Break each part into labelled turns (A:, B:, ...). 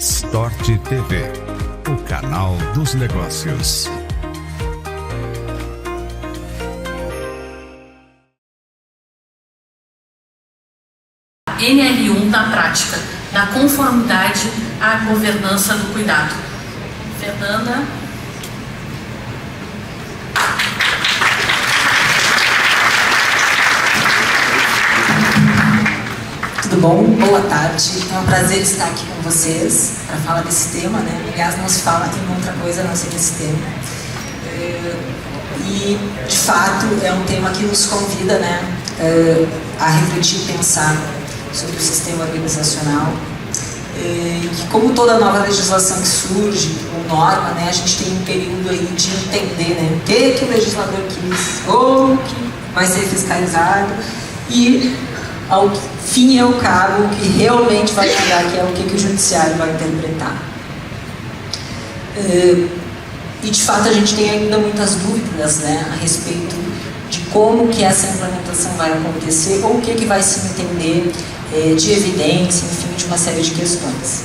A: Stort TV, o canal dos negócios.
B: NR1 na prática, na conformidade à governança do cuidado. Fernanda.
C: Tudo bom? Boa tarde. É um prazer estar aqui com vocês para falar desse tema, né? Aliás, não se fala em outra coisa a não ser desse tema. E, de fato, é um tema que nos convida, né, a refletir e pensar sobre o sistema organizacional. Que, como toda nova legislação que surge, ou norma, né, a gente tem um período aí de entender, né, o que o legislador quis, ou que vai ser fiscalizado, e ao fim e ao cabo, o que realmente vai chegar, que é o que o judiciário vai interpretar. E, de fato, a gente tem ainda muitas dúvidas, né, a respeito de como que essa implementação vai acontecer, ou o que vai se entender de evidência, enfim, de uma série de questões.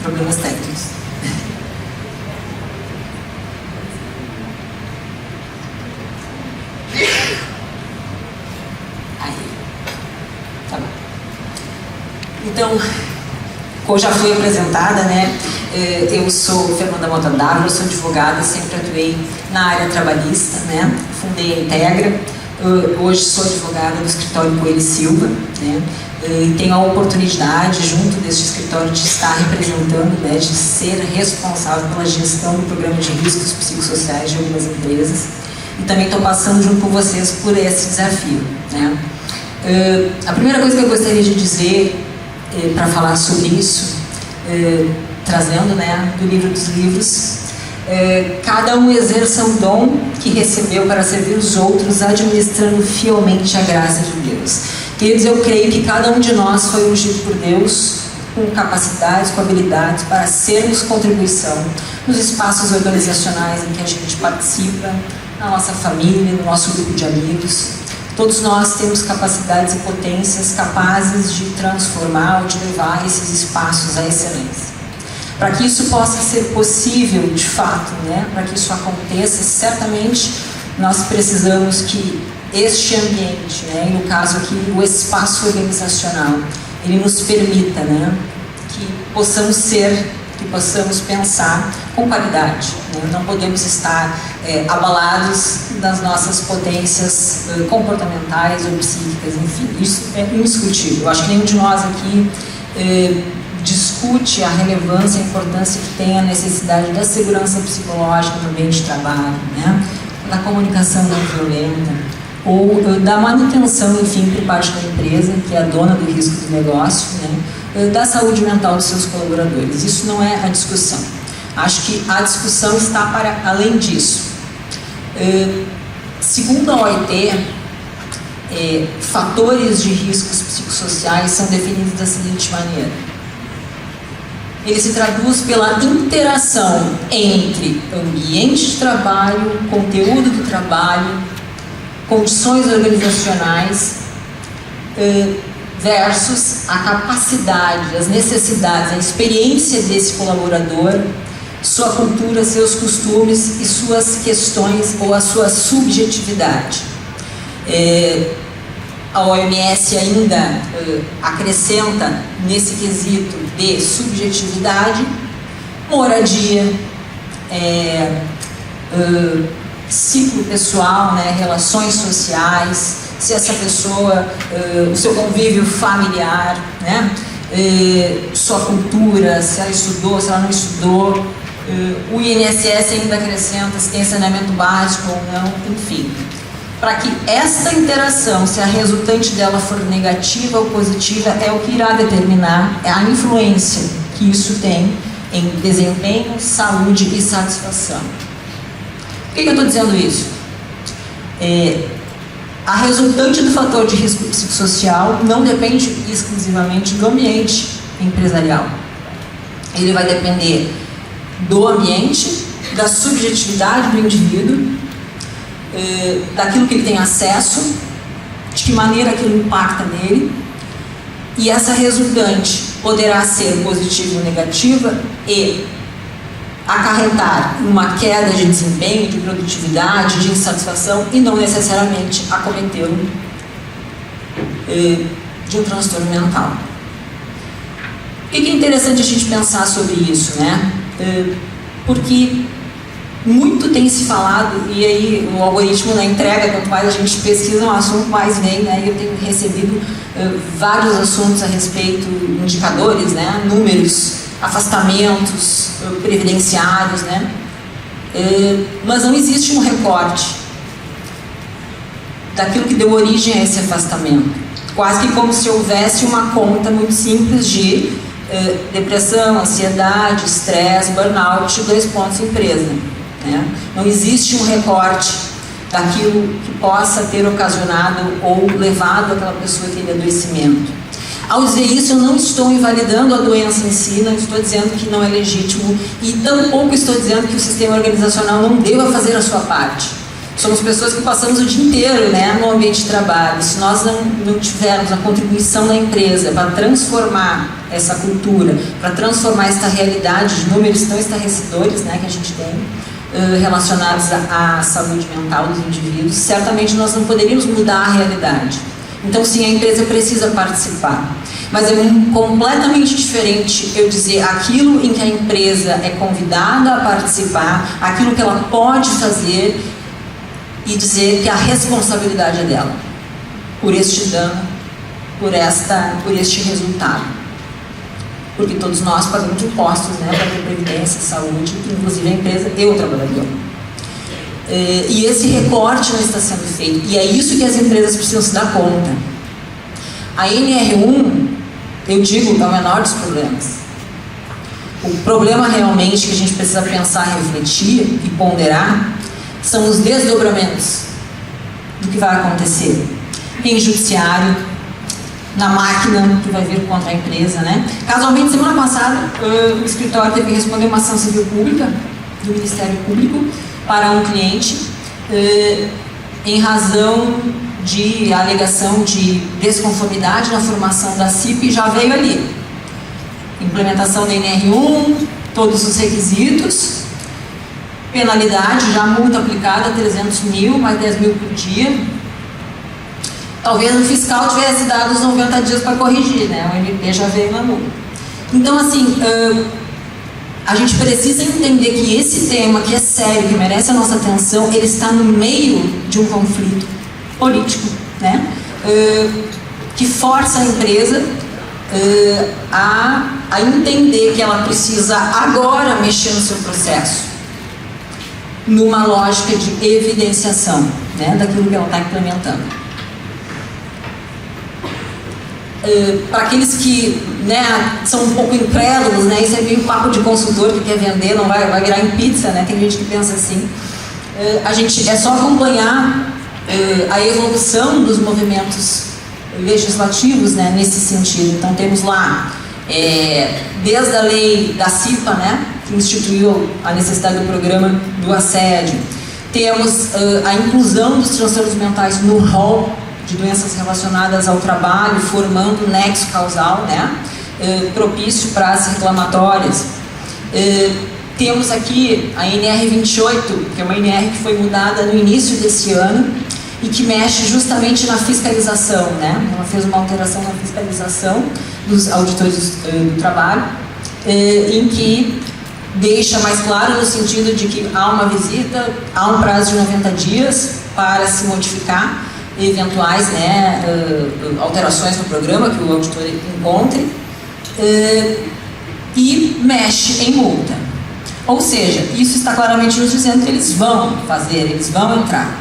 C: Problemas técnicos. Aí. Tá bom. Então, como já foi apresentada, né, eu sou Fernanda Mota Dávila, sou advogada, sempre atuei na área trabalhista, né, fundei a Integra, hoje sou advogada do escritório Coelho e Silva, né, e tenho a oportunidade, junto deste escritório, de estar representando, né, de ser responsável pela gestão do programa de riscos psicossociais de algumas empresas, e também estou passando junto com vocês por esse desafio, né. A primeira coisa que eu gostaria de dizer para falar sobre isso, trazendo, né, do livro dos livros, cada um exerça o dom que recebeu para servir os outros, administrando fielmente a graça de Deus. Queridos, eu creio que cada um de nós foi ungido por Deus com capacidades, com habilidades para sermos contribuição nos espaços organizacionais em que a gente participa, na nossa família, no nosso grupo de amigos. Todos nós temos capacidades e potências capazes de transformar ou de levar esses espaços à excelência. Para que isso possa ser possível, de fato, né, para que isso aconteça, certamente nós precisamos que este ambiente, né, e no caso aqui o espaço organizacional, ele nos permita, né, que possamos ser, que possamos pensar com qualidade, né? Não podemos estar abalados das nossas potências comportamentais ou psíquicas, enfim, isso é indiscutível. Eu acho que nenhum de nós aqui discute a relevância e a importância que tem a necessidade da segurança psicológica no ambiente de trabalho, né? Da comunicação não violenta, ou da manutenção, enfim, por parte da empresa, que é a dona do risco do negócio, né? Da saúde mental dos seus colaboradores. Isso não é a discussão. Acho que a discussão está para além disso. Segundo a OIT, fatores de riscos psicossociais são definidos da seguinte maneira. Ele se traduz pela interação entre ambiente de trabalho, conteúdo do trabalho, condições organizacionais, versus a capacidade, as necessidades, a experiência desse colaborador, sua cultura, seus costumes e suas questões ou a sua subjetividade. A OMS ainda acrescenta nesse quesito de subjetividade, moradia, ciclo pessoal, né, relações sociais, se essa pessoa, o seu convívio familiar, né, sua cultura, se ela estudou, se ela não estudou, o INSS ainda acrescenta se tem saneamento básico ou não, enfim. Para que esta interação, se a resultante dela for negativa ou positiva, é o que irá determinar a influência que isso tem em desempenho, saúde e satisfação. Por que eu estou dizendo isso? A resultante do fator de risco psicossocial não depende exclusivamente do ambiente empresarial. Ele vai depender do ambiente, da subjetividade do indivíduo, daquilo que ele tem acesso, de que maneira aquilo impacta nele, e essa resultante poderá ser positiva ou negativa e acarretar uma queda de desempenho, de produtividade, de insatisfação e não necessariamente acometê-lo de um transtorno mental. Por que é interessante a gente pensar sobre isso, né? Porque muito tem se falado, e aí o algoritmo na entrega, quanto mais a gente pesquisa um assunto, mais vem, né? Eu tenho recebido vários assuntos a respeito, indicadores, né? Números, afastamentos previdenciários, né? Mas não existe um recorte daquilo que deu origem a esse afastamento. Quase que como se houvesse uma conta muito simples de depressão, ansiedade, estresse, burnout, 2 pontos empresa. Né? Não existe um recorte daquilo que possa ter ocasionado ou levado aquela pessoa a aquele adoecimento. Ao dizer isso, eu não estou invalidando a doença em si, não estou dizendo que não é legítimo e tampouco estou dizendo que o sistema organizacional não deva fazer a sua parte. Somos pessoas que passamos o dia inteiro, né, no ambiente de trabalho. Se nós não tivermos a contribuição da empresa para transformar essa cultura, para transformar esta realidade de números tão estarrecedores, né, que a gente tem, relacionados à saúde mental dos indivíduos, certamente nós não poderíamos mudar a realidade. Então, sim, a empresa precisa participar. Mas é completamente diferente eu dizer aquilo em que a empresa é convidada a participar, aquilo que ela pode fazer, e dizer que a responsabilidade é dela por este dano, por este resultado. Porque todos nós pagamos impostos, né, para ter previdência, saúde, inclusive a empresa e o trabalhador. E esse recorte não está sendo feito. E é isso que as empresas precisam se dar conta. A NR1, eu digo, é o menor dos problemas. O problema realmente que a gente precisa pensar, refletir e ponderar são os desdobramentos do que vai acontecer em judiciário, na máquina que vai vir contra a empresa, né? Casualmente, semana passada, o escritório teve que responder uma ação civil pública do Ministério Público para um cliente em razão de alegação de desconformidade na formação da CIP. Já veio ali implementação da NR1, todos os requisitos, penalidade, já multa aplicada, 300 mil, mais 10 mil por dia. Talvez o fiscal tivesse dado os 90 dias para corrigir, né? O MP já veio na multa. Então, assim, a gente precisa entender que esse tema, que é sério, que merece a nossa atenção, ele está no meio de um conflito político, né? Que força a empresa a entender que ela precisa agora mexer no seu processo, numa lógica de evidenciação, né, daquilo que ela está implementando. Para aqueles que, né, são um pouco incrédulos, né, isso é meio papo de consultor que quer vender, não vai virar em pizza, né, tem gente que pensa assim. A gente é só acompanhar a evolução dos movimentos legislativos, né, nesse sentido. Então temos lá, desde a lei da CIPA, né, que instituiu a necessidade do programa do assédio, temos a inclusão dos transtornos mentais no rol de doenças relacionadas ao trabalho, formando nexo causal, né, propício para as reclamatórias. Temos aqui a NR28, que é uma NR que foi mudada no início desse ano e que mexe justamente na fiscalização, né? Ela fez uma alteração na fiscalização dos auditores do trabalho, em que deixa mais claro no sentido de que há uma visita, há um prazo de 90 dias para se modificar eventuais, né, alterações no programa que o auditor encontre, e mexe em multa. Ou seja, isso está claramente nos dizendo que eles vão fazer, eles vão entrar.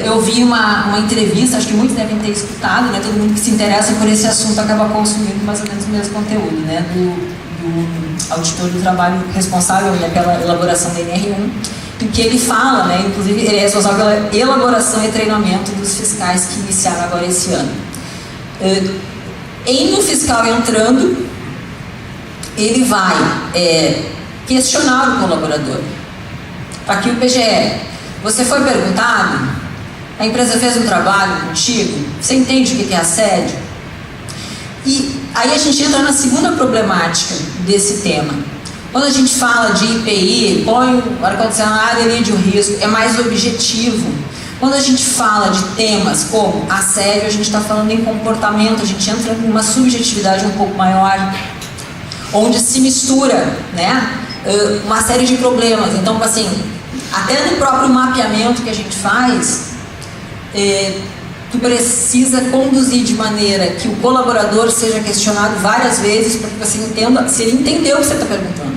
C: Eu vi uma entrevista, acho que muitos devem ter escutado, né, todo mundo que se interessa por esse assunto acaba consumindo mais ou menos o mesmo conteúdo, né, do auditor do trabalho responsável, né, pela elaboração da NR1, em que ele fala, né, inclusive ele é responsável pela elaboração e treinamento dos fiscais que iniciaram agora esse ano. Em um fiscal entrando, ele vai questionar o colaborador. Aqui o PGE. Você foi perguntado? A empresa fez um trabalho contigo? Você entende o que é assédio? E aí a gente entra na segunda problemática desse tema. Quando a gente fala de IPI, põe o ar-condicionado ali de um risco, é mais objetivo. Quando a gente fala de temas como assédio, a gente está falando em comportamento, a gente entra em uma subjetividade um pouco maior, onde se mistura, né, uma série de problemas. Então, assim, até no próprio mapeamento que a gente faz, tu precisa conduzir de maneira que o colaborador seja questionado várias vezes para que você entenda se ele entendeu o que você está perguntando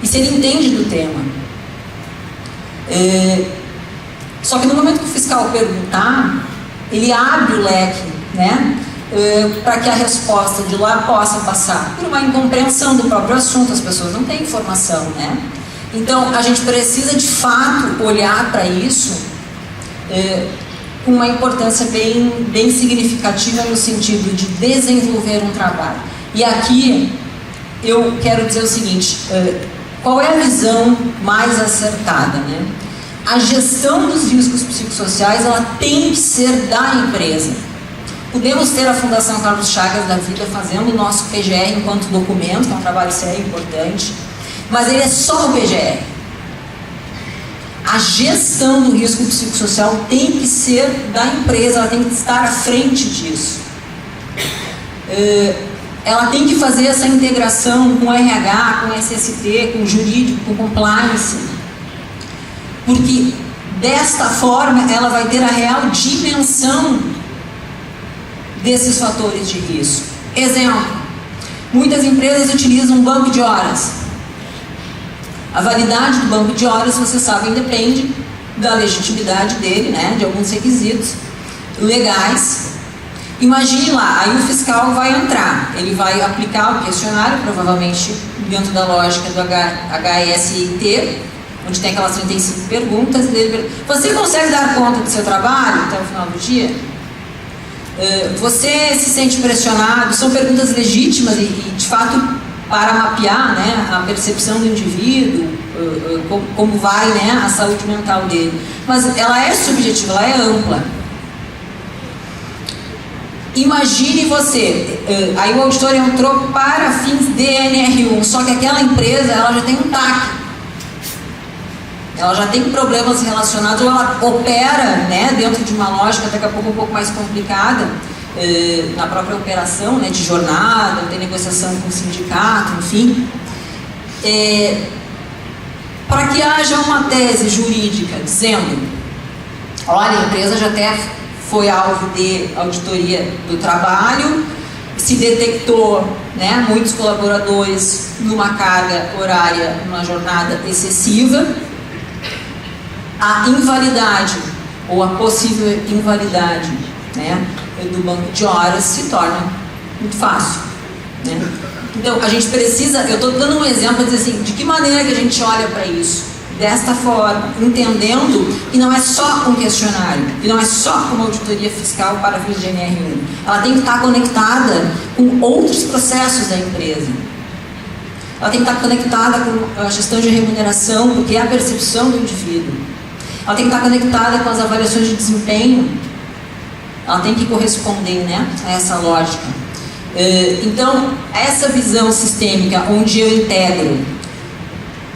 C: e se ele entende do tema. Só que no momento que o fiscal perguntar, ele abre o leque, né, para que a resposta de lá possa passar por uma incompreensão do próprio assunto. As pessoas não têm informação, né? Então a gente precisa de fato olhar para isso com uma importância bem significativa no sentido de desenvolver um trabalho. E aqui eu quero dizer o seguinte, qual é a visão mais acertada, né? A gestão dos riscos psicossociais, ela tem que ser da empresa. Podemos ter a Fundação Carlos Chagas da Vida fazendo o nosso PGR enquanto documento, que é um trabalho sério e importante, mas ele é só o PGR. A gestão do risco psicossocial tem que ser da empresa, ela tem que estar à frente disso. Ela tem que fazer essa integração com RH, com SST, com jurídico, com compliance, porque desta forma ela vai ter a real dimensão desses fatores de risco. Exemplo, muitas empresas utilizam um banco de horas. A validade do banco de horas, vocês sabem, depende da legitimidade dele, né, de alguns requisitos legais. Imagine lá, aí o fiscal vai entrar, ele vai aplicar o questionário, provavelmente dentro da lógica do HSIT, onde tem aquelas 35 perguntas, e ele pergunta: você consegue dar conta do seu trabalho até o final do dia? Você se sente pressionado? São perguntas legítimas e de fato, para mapear, né, a percepção do indivíduo, como vai, né, a saúde mental dele. Mas ela é subjetiva, ela é ampla. Imagine você, aí o auditor entrou para fins de NR1, só que aquela empresa, ela já tem um TAC. Ela já tem problemas relacionados, ou ela opera, né, dentro de uma lógica daqui a pouco um pouco mais complicada, na própria operação, né, de jornada, tem negociação com o sindicato, enfim. Para que haja uma tese jurídica dizendo: olha, a empresa já até foi alvo de auditoria do trabalho, se detectou, né, muitos colaboradores numa carga horária, numa jornada excessiva, a invalidade ou a possível invalidade, né, do banco de horas se torna muito fácil, né? Então a gente precisa, eu estou dando um exemplo de dizer assim, de que maneira que a gente olha para isso, desta forma, entendendo que não é só um questionário, que não é só uma auditoria fiscal para fins de NR1, ela tem que estar conectada com outros processos da empresa. Ela tem que estar conectada com a gestão de remuneração, porque é a percepção do indivíduo. Ela tem que estar conectada com as avaliações de desempenho. Ela tem que corresponder, né, a essa lógica. Então, essa visão sistêmica, onde eu integro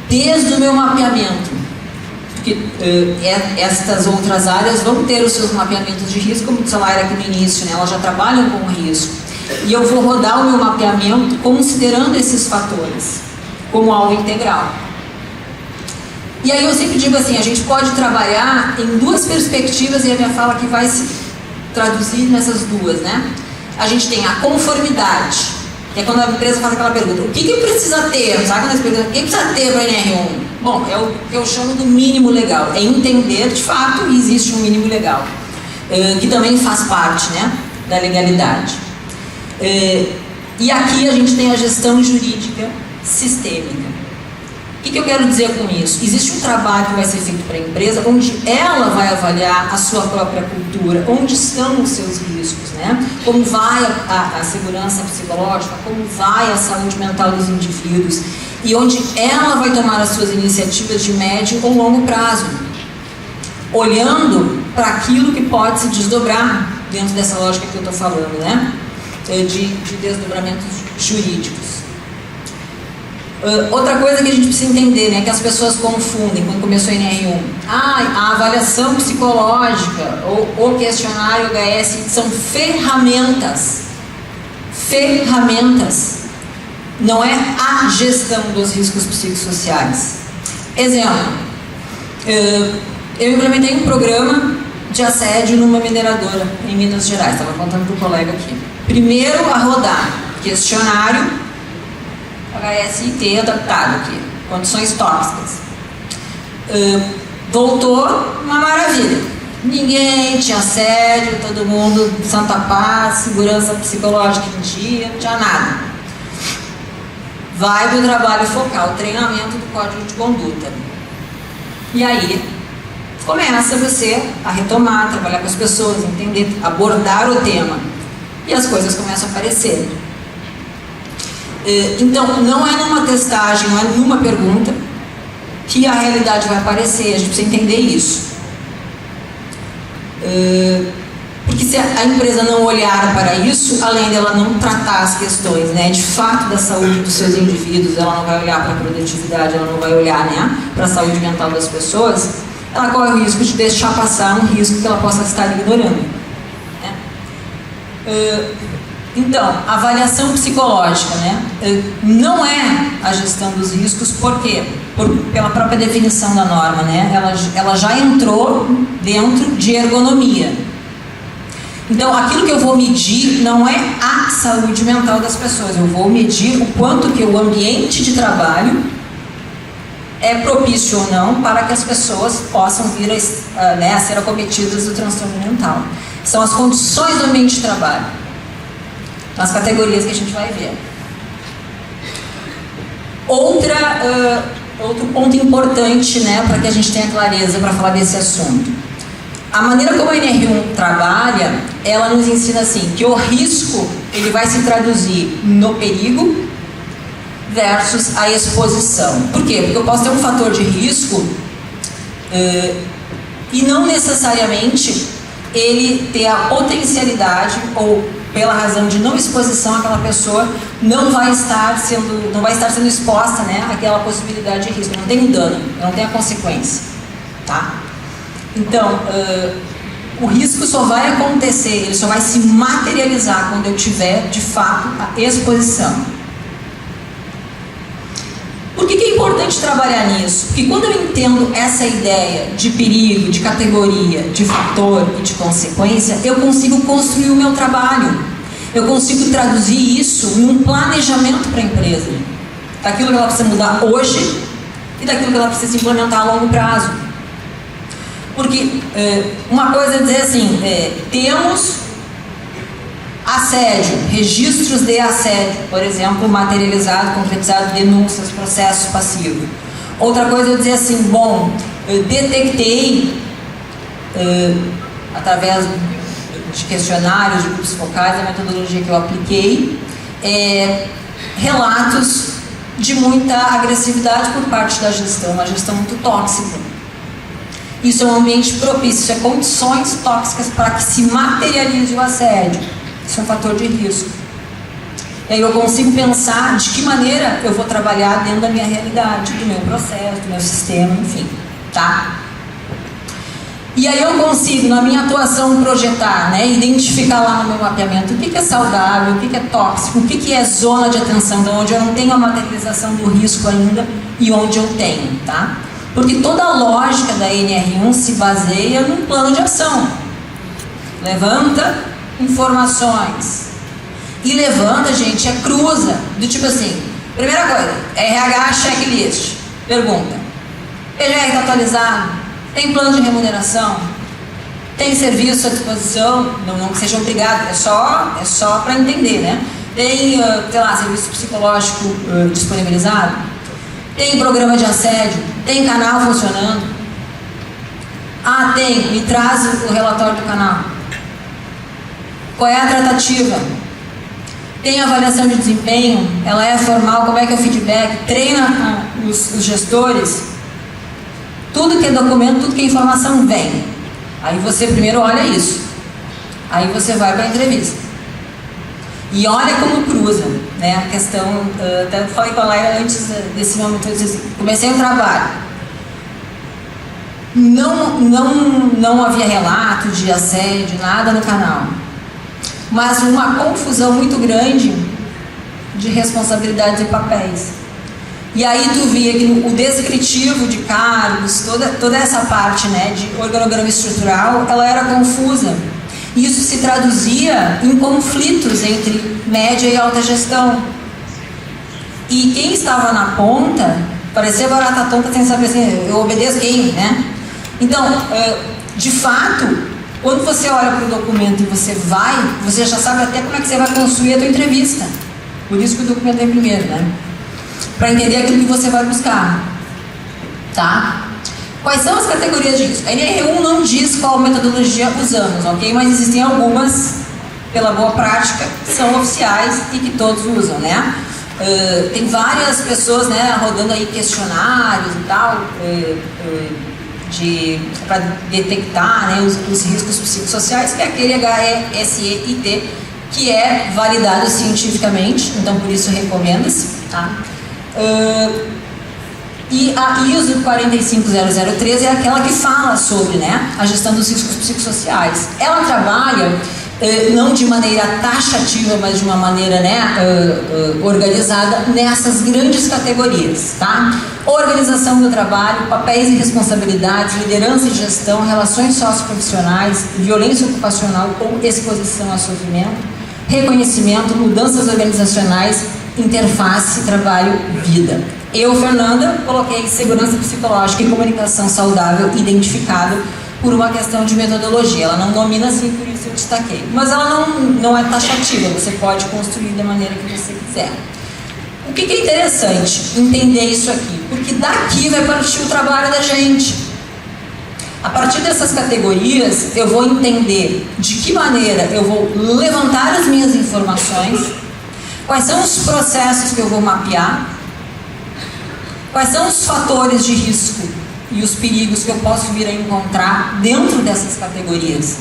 C: desde o meu mapeamento, porque estas outras áreas vão ter os seus mapeamentos de risco, como disse a Laira aqui no início, né, elas já trabalham com risco. E eu vou rodar o meu mapeamento considerando esses fatores, como algo integral. E aí eu sempre digo assim, a gente pode trabalhar em duas perspectivas, e a minha fala aqui vai se traduzir nessas duas, né? A gente tem a conformidade, que é quando a empresa faz aquela pergunta: o que precisa ter? Sabe quando eles perguntam, o que precisa ter para NR1? Bom, é o que eu chamo do mínimo legal, é entender, de fato, que existe um mínimo legal, que também faz parte, né, da legalidade. E aqui a gente tem a gestão jurídica sistêmica. O que eu quero dizer com isso? Existe um trabalho que vai ser feito para a empresa, onde ela vai avaliar a sua própria cultura, onde estão os seus riscos, né? Como vai a segurança psicológica, como vai a saúde mental dos indivíduos. e onde ela vai tomar as suas iniciativas de médio ou longo prazo, olhando para aquilo que pode se desdobrar dentro dessa lógica que eu estou falando, né? De desdobramentos jurídicos. Outra coisa que a gente precisa entender, né, que as pessoas confundem quando começou a NR1. A avaliação psicológica ou o questionário HS são ferramentas. Ferramentas. Não é a gestão dos riscos psicossociais. Exemplo, eu implementei um programa de assédio numa mineradora em Minas Gerais. Estava contando para o colega aqui. Primeiro a rodar questionário HSIT adaptado aqui, condições tóxicas. Voltou uma maravilha. Ninguém tinha assédio, todo mundo santa paz, segurança psicológica em dia, não tinha nada. Vai do trabalho focal, treinamento do código de conduta. E aí começa você a retomar, trabalhar com as pessoas, entender, abordar o tema. E as coisas começam a aparecer. Então, não é numa testagem, não é numa pergunta que a realidade vai aparecer, a gente precisa entender isso. Porque se a empresa não olhar para isso, além dela não tratar as questões, né, de fato da saúde dos seus indivíduos, ela não vai olhar para a produtividade, ela não vai olhar, né, para a saúde mental das pessoas, ela corre o risco de deixar passar um risco que ela possa estar ignorando. Né? Então, avaliação psicológica, né? Não é a gestão dos riscos, por quê? Pela própria definição da norma, né? Ela já entrou dentro de ergonomia. Então, aquilo que eu vou medir não é a saúde mental das pessoas, eu vou medir o quanto que o ambiente de trabalho é propício ou não para que as pessoas possam vir a ser acometidas do transtorno mental. São as condições do ambiente de trabalho. As categorias que a gente vai ver. Outro ponto importante, né, para que a gente tenha clareza para falar desse assunto. A maneira como a NR1 trabalha, ela nos ensina assim, que o risco ele vai se traduzir no perigo versus a exposição. Por quê? Porque eu posso ter um fator de risco e não necessariamente ele ter a potencialidade ou pela razão de não exposição, aquela pessoa não vai estar sendo exposta, né, àquela possibilidade de risco, não tem um dano, não tem a consequência, tá? Então, o risco só vai acontecer, ele só vai se materializar quando eu tiver, de fato, a exposição. Por que é importante trabalhar nisso? Porque quando eu entendo essa ideia de perigo, de categoria, de fator e de consequência, eu consigo construir o meu trabalho. Eu consigo traduzir isso em um planejamento para a empresa. Daquilo que ela precisa mudar hoje e daquilo que ela precisa implementar a longo prazo. Porque uma coisa é dizer assim, temos assédio, registros de assédio, por exemplo, materializado, concretizado, denúncias, processos passivos. Outra coisa é dizer assim, bom, eu detectei, através de questionários, de grupos focais, a metodologia que eu apliquei, relatos de muita agressividade por parte da gestão, uma gestão muito tóxica. Isso é um ambiente propício, isso é condições tóxicas para que se materialize o assédio. Isso é um fator de risco. E aí eu consigo pensar de que maneira eu vou trabalhar dentro da minha realidade, do meu processo, do meu sistema, enfim, tá? E aí eu consigo, na minha atuação, projetar, né, identificar lá no meu mapeamento o que é saudável, o que é tóxico, o que é zona de atenção, então onde eu não tenho a materialização do risco ainda e onde eu tenho, tá? Porque toda a lógica da NR1 se baseia num plano de ação. Levanta informações. E levanta, gente, cruza. Do tipo assim, primeira coisa, RH checklist. Pergunta. PGR está atualizado? Tem plano de remuneração? Tem serviço à disposição? Não que seja obrigado, é só para entender, né? Tem, sei lá, serviço psicológico disponibilizado? Tem programa de assédio? Tem canal funcionando? Ah, tem. Me traz o relatório do canal. Qual é a tratativa? Tem avaliação de desempenho, ela é formal, como é que é o feedback, treina os gestores. Tudo que é documento, tudo que é informação vem. Aí você primeiro olha isso. Aí você vai para a entrevista. E olha como cruza, né? A questão, até falei com a Laira antes desse momento, eu disse assim, comecei um trabalho. Não havia relato de assédio, nada no canal. Mas uma confusão muito grande de responsabilidades e papéis. E aí tu via que o descritivo de cargos, toda essa parte, né, de organograma estrutural, ela era confusa. Isso se traduzia em conflitos entre média e alta gestão. E quem estava na ponta, parecia barata tonta sem saber assim, eu obedeço quem, né? Então, de fato, quando você olha para o documento e você já sabe até como é que você vai construir a tua entrevista. Por isso que o documento é primeiro, né? Para entender aquilo que você vai buscar. Tá? Quais são as categorias de risco? A NR1 não diz qual metodologia usamos, ok? Mas existem algumas, pela boa prática, que são oficiais e que todos usam, né? Tem várias pessoas, né, rodando aí questionários e tal, para detectar, né, os riscos psicossociais, que é aquele HESEIT, que é validado cientificamente, então por isso recomenda-se. Tá? E a ISO 45003 é aquela que fala sobre, né, a gestão dos riscos psicossociais. Ela trabalha não de maneira taxativa, mas de uma maneira, né, organizada nessas grandes categorias, tá? Organização do trabalho, papéis e responsabilidades, liderança e gestão, relações socioprofissionais, violência ocupacional ou exposição a sofrimento, reconhecimento, mudanças organizacionais, interface, trabalho, vida. Eu, Fernanda, coloquei segurança psicológica e comunicação saudável identificado por uma questão de metodologia. Ela não nomina assim, por isso eu destaquei. Mas ela não é taxativa, você pode construir da maneira que você quiser. O que é interessante entender isso aqui? Porque daqui vai partir o trabalho da gente. A partir dessas categorias, eu vou entender de que maneira eu vou levantar as minhas informações, quais são os processos que eu vou mapear, quais são os fatores de risco e os perigos que eu posso vir a encontrar dentro dessas categorias,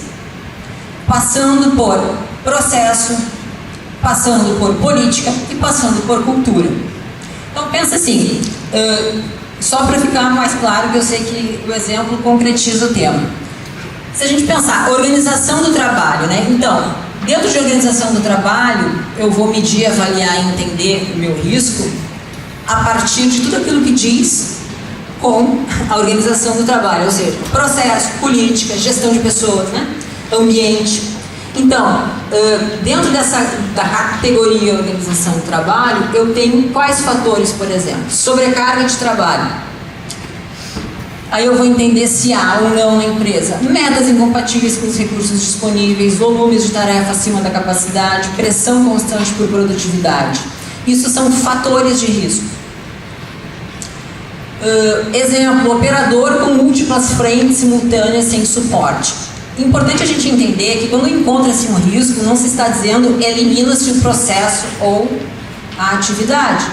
C: passando por processo, passando por política e passando por cultura. Então pensa assim, só para ficar mais claro, que eu sei que o exemplo concretiza o tema. Se a gente pensar organização do trabalho, né? Então, dentro de organização do trabalho, eu vou medir, avaliar e entender o meu risco a partir de tudo aquilo que diz com a organização do trabalho, ou seja, processo, política, gestão de pessoas, né? Ambiente. Então, dentro da categoria organização do trabalho, eu tenho quais fatores, por exemplo? Sobrecarga de trabalho. Aí eu vou entender se há ou não na empresa metas incompatíveis com os recursos disponíveis, volumes de tarefa acima da capacidade, pressão constante por produtividade. Isso são fatores de risco. Exemplo, operador com múltiplas frentes simultâneas sem suporte. Importante a gente entender que quando encontra-se um risco, não se está dizendo elimina-se o processo ou a atividade.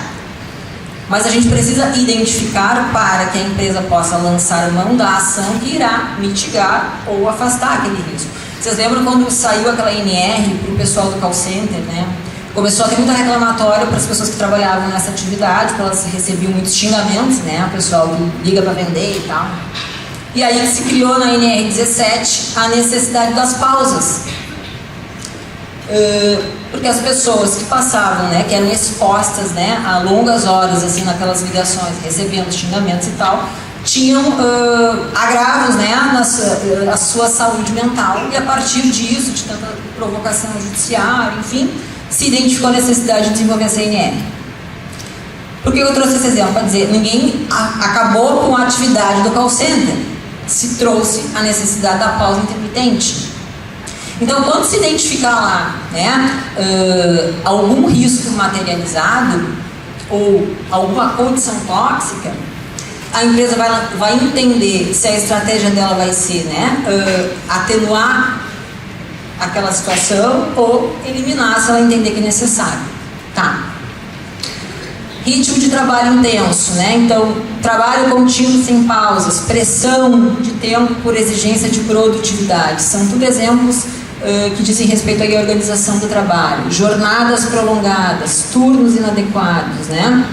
C: Mas a gente precisa identificar para que a empresa possa lançar mão da ação que irá mitigar ou afastar aquele risco. Vocês lembram quando saiu aquela NR para o pessoal do call center, né? Começou a ter muita reclamatória para as pessoas que trabalhavam nessa atividade, porque elas recebiam muitos xingamentos, né? O pessoal que liga para vender e tal. E aí se criou na NR17 a necessidade das pausas. Porque as pessoas que passavam, né, que eram expostas, né, a longas horas assim, naquelas ligações, recebendo xingamentos e tal, tinham agravos, né, na sua saúde mental. E a partir disso, de tanta provocação judiciária, enfim, se identificou a necessidade de desenvolver essa NR. Por que eu trouxe esse exemplo? Para dizer, ninguém acabou com a atividade do call center, se trouxe a necessidade da pausa intermitente. Então, quando se identificar lá, né, algum risco materializado ou alguma condição tóxica, a empresa vai entender se a estratégia dela vai ser, né, atenuar aquela situação ou eliminar se ela entender que é necessário. Tá. Ritmo de trabalho intenso, né? Então, trabalho contínuo sem pausas, pressão de tempo por exigência de produtividade. São tudo exemplos que dizem respeito à organização do trabalho. Jornadas prolongadas, turnos inadequados, né?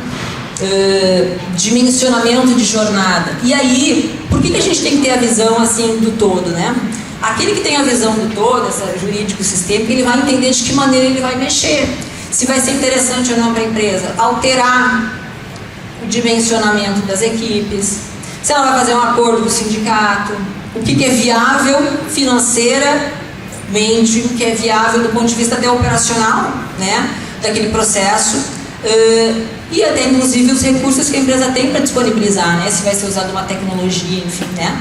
C: Dimensionamento de jornada. E aí, por que a gente tem que ter a visão assim do todo, né? Aquele que tem a visão do todo, essa jurídico-sistêmica, ele vai entender de que maneira ele vai mexer. Se vai ser interessante ou não para a empresa alterar o dimensionamento das equipes, se ela vai fazer um acordo com o sindicato, o que é viável financeiramente, o que é viável do ponto de vista até operacional, né, daquele processo, e até inclusive os recursos que a empresa tem para disponibilizar, né, se vai ser usada uma tecnologia, enfim, né.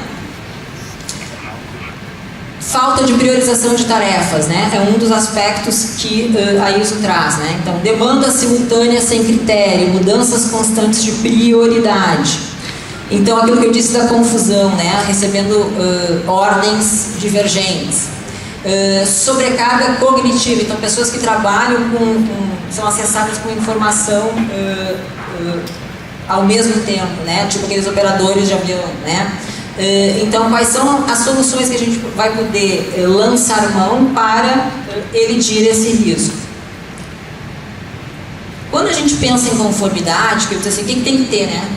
C: Falta de priorização de tarefas, né? É um dos aspectos que a ISO traz, né? Então, demandas simultâneas sem critério, mudanças constantes de prioridade. Então, aquilo que eu disse da confusão, né? Recebendo ordens divergentes. Sobrecarga cognitiva, então pessoas que trabalham são acessadas com informação ao mesmo tempo, né? Tipo aqueles operadores de avião, né? Então, quais são as soluções que a gente vai poder lançar mão para elidir esse risco? Quando a gente pensa em conformidade, que eu disse assim, o que tem que ter, né?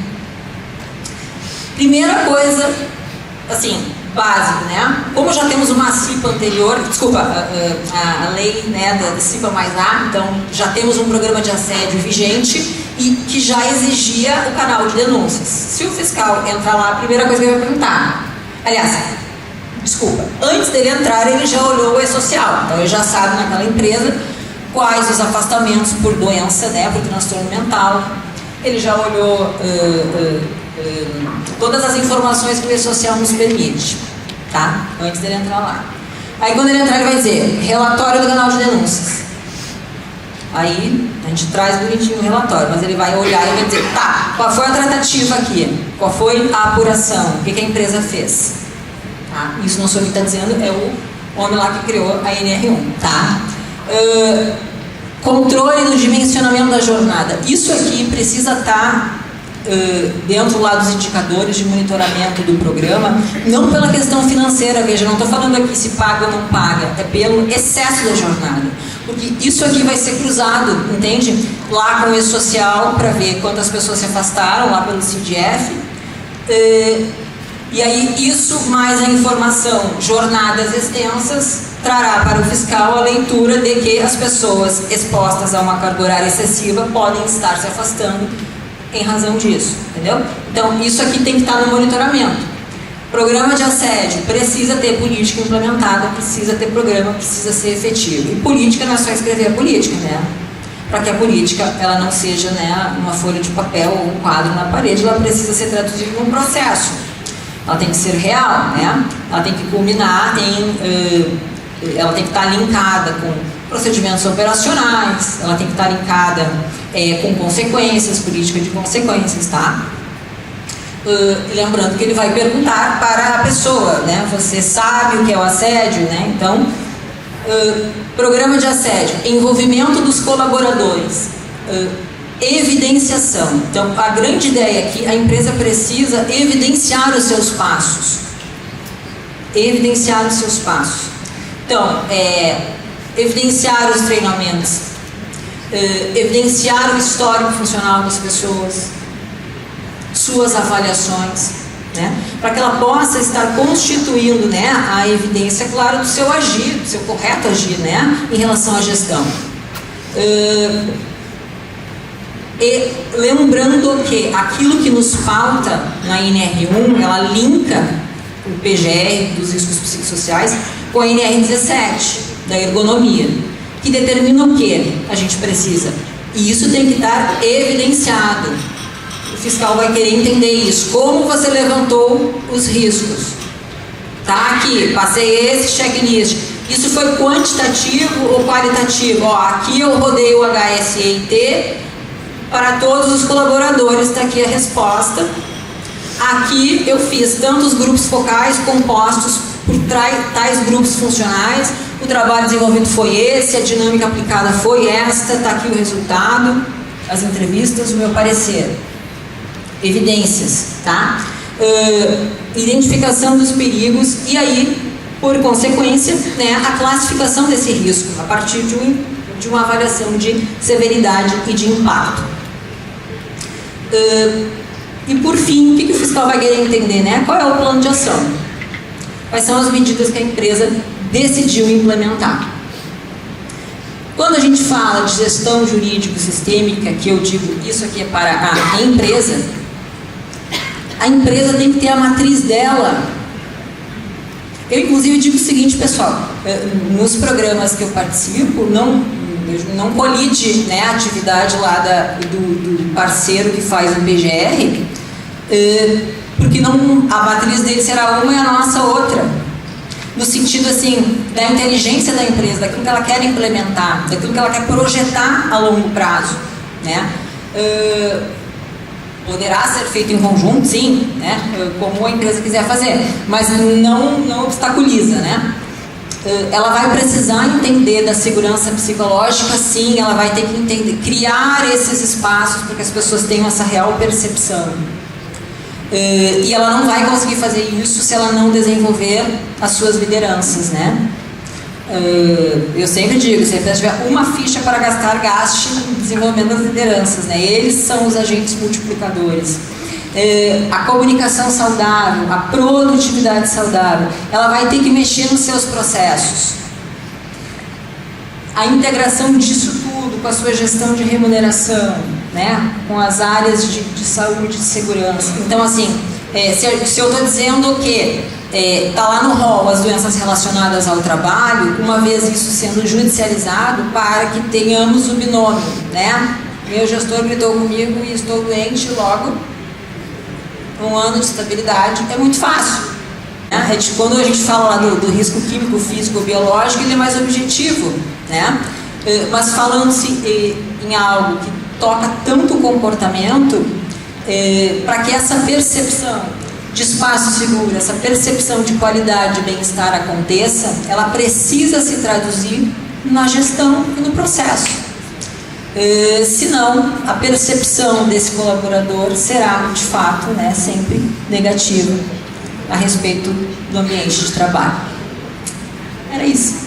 C: Primeira coisa, assim, básico, né? Como já temos uma CIPA anterior, desculpa, a lei, né, da CIPA mais A, então já temos um programa de assédio vigente e que já exigia o canal de denúncias. Se o fiscal entrar lá, a primeira coisa que ele vai perguntar, aliás, desculpa, antes dele entrar ele já olhou o E-Social, então ele já sabe naquela empresa quais os afastamentos por doença, né, por transtorno mental, ele já olhou todas as informações que o E-Social nos permite, tá? Antes dele entrar lá. Aí quando ele entrar ele vai dizer, relatório do canal de denúncias. Aí a gente traz bonitinho o relatório, mas ele vai olhar e vai dizer, tá, qual foi a tratativa aqui? Qual foi a apuração? O que a empresa fez? Tá? Isso não sou eu que está dizendo, é o homem lá que criou a NR1, tá? Controle do dimensionamento da jornada. Isso aqui precisa estar dentro lá dos indicadores de monitoramento do programa, não pela questão financeira, veja, não estou falando aqui se paga ou não paga, é pelo excesso da jornada, porque isso aqui vai ser cruzado, entende? Lá com o E-Social, para ver quantas pessoas se afastaram, lá pelo CDF, e aí isso mais a informação, jornadas extensas, trará para o fiscal a leitura de que as pessoas expostas a uma carga horária excessiva podem estar se afastando em razão disso, entendeu? Então, isso aqui tem que estar no monitoramento. Programa de assédio precisa ter política implementada, precisa ter programa, precisa ser efetivo. E política não é só escrever a política, né? Para que a política ela não seja, né, uma folha de papel ou um quadro na parede, ela precisa ser traduzida num processo. Ela tem que ser real, né? Ela tem que culminar ela tem que estar linkada com procedimentos operacionais, ela tem que estar linkada com consequências, política de consequências, tá? Lembrando que ele vai perguntar para a pessoa, né? Você sabe o que é o assédio, né? Então, programa de assédio, envolvimento dos colaboradores, evidenciação. Então, a grande ideia aqui, a empresa precisa evidenciar os seus passos. Evidenciar os seus passos. Então, evidenciar os treinamentos, evidenciar o histórico funcional das pessoas, suas avaliações, né? Para que ela possa estar constituindo, né, a evidência, claro, do seu agir, do seu correto agir, né, em relação à gestão. E lembrando que aquilo que nos falta na NR1, ela linka o PGR dos riscos psicossociais com a NR17 da ergonomia, que determina o que a gente precisa. E isso tem que estar evidenciado. O fiscal vai querer entender isso. Como você levantou os riscos? Tá aqui, passei esse checklist. Isso foi quantitativo ou qualitativo? Ó, aqui eu rodei o HSEIT para todos os colaboradores, está aqui a resposta. Aqui eu fiz tantos grupos focais compostos por tais grupos funcionais, o trabalho desenvolvido foi esse, a dinâmica aplicada foi esta, está aqui o resultado, as entrevistas, o meu parecer. Evidências, tá? Identificação dos perigos e aí, por consequência, né, a classificação desse risco a partir de uma avaliação de severidade e de impacto. E por fim, o que o fiscal vai querer entender, né? Qual é o plano de ação? Quais são as medidas que a empresa decidiu implementar? Quando a gente fala de gestão jurídico-sistêmica, que eu digo isso aqui é para a empresa tem que ter a matriz dela. Eu, inclusive, digo o seguinte, pessoal, nos programas que eu participo, não colide, né, a atividade lá do parceiro que faz o PGR, porque a matriz dele será uma e a nossa outra. No sentido, assim, da inteligência da empresa, daquilo que ela quer implementar, daquilo que ela quer projetar a longo prazo, né? Poderá ser feito em conjunto, sim, né? Como a empresa quiser fazer, mas não obstaculiza, né? Ela vai precisar entender da segurança psicológica, sim, ela vai ter que entender, criar esses espaços para que as pessoas tenham essa real percepção. E ela não vai conseguir fazer isso se ela não desenvolver as suas lideranças, né? Eu sempre digo, se a empresa tiver uma ficha para gastar, gaste no desenvolvimento das lideranças, né? Eles são os agentes multiplicadores. A comunicação saudável, a produtividade saudável, ela vai ter que mexer nos seus processos. A integração disso tudo com a sua gestão de remuneração, né? Com as áreas de saúde e de segurança. Então, assim, se eu estou dizendo que está lá no rol as doenças relacionadas ao trabalho, uma vez isso sendo judicializado, para que tenhamos o binômio, né? Meu gestor gritou comigo e estou doente, logo um ano de estabilidade, é muito fácil, né? Quando a gente fala lá do risco químico, físico, biológico, ele é mais objetivo, né? Mas falando-se em algo que toca tanto o comportamento, para que essa percepção de espaço seguro, essa percepção de qualidade e bem-estar aconteça, ela precisa se traduzir na gestão e no processo. Senão, a percepção desse colaborador será, de fato, né, sempre negativa a respeito do ambiente de trabalho. Era isso.